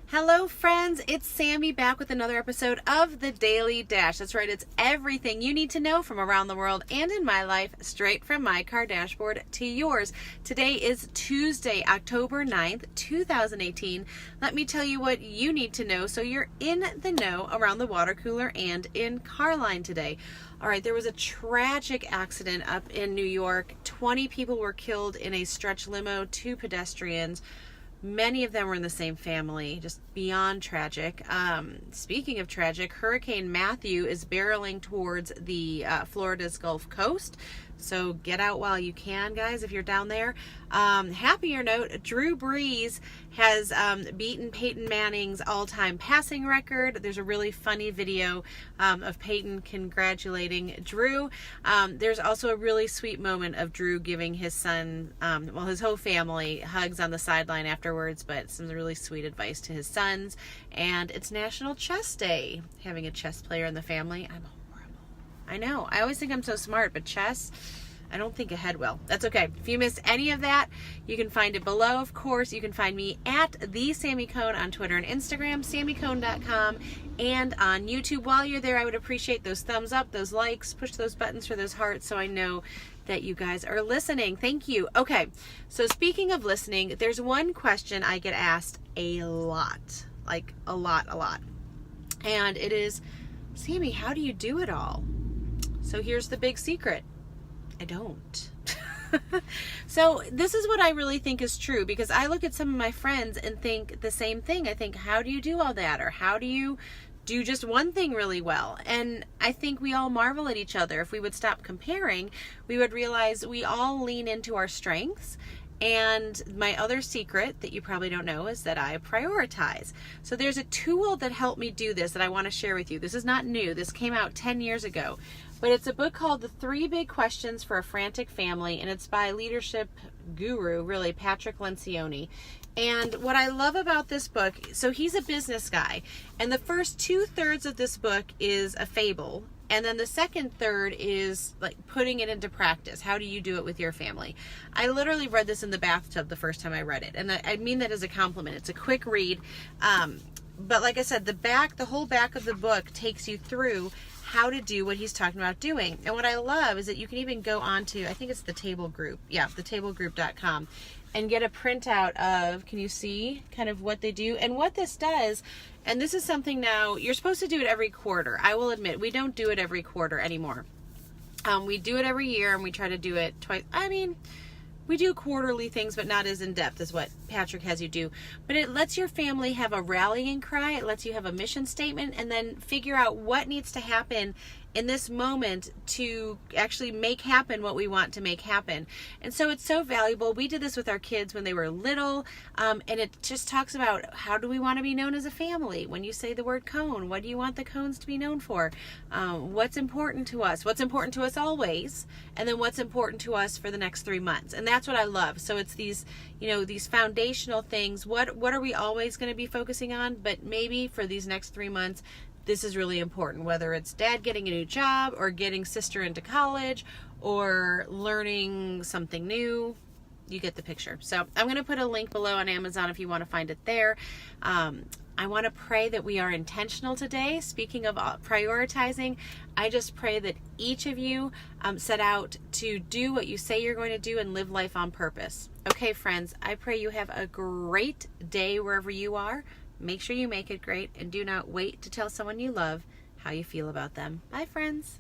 Hello friends, it's Sammy back with another episode of The Daily Dash. That's right, it's everything you need to know from around the world and in my life, straight from my car dashboard to yours. Today is Tuesday, October 9th, 2018. Let me tell you what you need to know so you're in the know around the water cooler and in Carline today. All right, there was a tragic accident up in New York. 20 people were killed in a stretch limo, 2 pedestrians. Many of them were in the same family, just beyond tragic. Speaking of tragic, Hurricane Matthew is barreling towards the Florida's Gulf Coast. So get out while you can, guys, if you're down there. Happier note, Drew Brees has beaten Peyton Manning's all-time passing record. There's a really funny video of Peyton congratulating Drew. There's also a really sweet moment of Drew giving his son, his whole family, hugs on the sideline afterwards, but some really sweet advice to his sons. And it's National Chess Day. Having a chess player in the family, I'm horrible. I know. I always think I'm so smart, but chess, I don't think ahead well. That's okay. If you missed any of that, you can find it below. Of course, you can find me at the Sammy Cone on Twitter and Instagram, sammycone.com, and on YouTube. While you're there, I would appreciate those thumbs up, those likes, push those buttons for those hearts so I know that you guys are listening. Thank you. Okay, so speaking of listening, there's one question I get asked a lot, like a lot. And it is, Sammy, how do you do it all? So here's the big secret. I don't. So this is what I really think is true, because I look at some of my friends and think the same thing. I think, how do you do all that? Or how do you do just one thing really well? And I think we all marvel at each other. If we would stop comparing, we would realize we all lean into our strengths. And my other secret that you probably don't know is that I prioritize. So there's a tool that helped me do this that I want to share with you. This is not new. This came out 10 years ago. But it's a book called The 3 Big Questions for a Frantic Family, and it's by leadership guru, really, Patrick Lencioni. And what I love about this book, so he's a business guy, and the first 2/3 of this book is a fable, and then the second third is like putting it into practice. How do you do it with your family? I literally read this in the bathtub the first time I read it, and I mean that as a compliment. It's a quick read, but like I said, the whole back of the book takes you through how to do what he's talking about doing. And what I love is that you can even go on to, I think it's the Table Group, thetablegroup.com, and get a printout of, can you see kind of what they do? And what this does, and this is something now, you're supposed to do it every quarter. I will admit, we don't do it every quarter anymore. We do it every year, and we try to do it twice. We do quarterly things, but not as in-depth as what Patrick has you do. But it lets your family have a rallying cry. It lets you have a mission statement, and then figure out what needs to happen in this moment to actually make happen what we want to make happen. And so it's so valuable. We did this with our kids when they were little, and it just talks about, how do we want to be known as a family? When you say the word cone, what do you want the cones to be known for? What's important to us? What's important to us always? And then what's important to us for the next 3 months? And that's what I love. So it's these, these foundational things. What are we always going to be focusing on? But maybe for these next 3 months, this is really important, whether it's dad getting a new job or getting sister into college or learning something new. You get the picture. So I'm going to put a link below on Amazon if you want to find it there. I want to pray that we are intentional today. Speaking of prioritizing, I just pray that each of you set out to do what you say you're going to do and live life on purpose. Okay, friends, I pray you have a great day wherever you are. Make sure you make it great, and do not wait to tell someone you love how you feel about them. Bye, friends.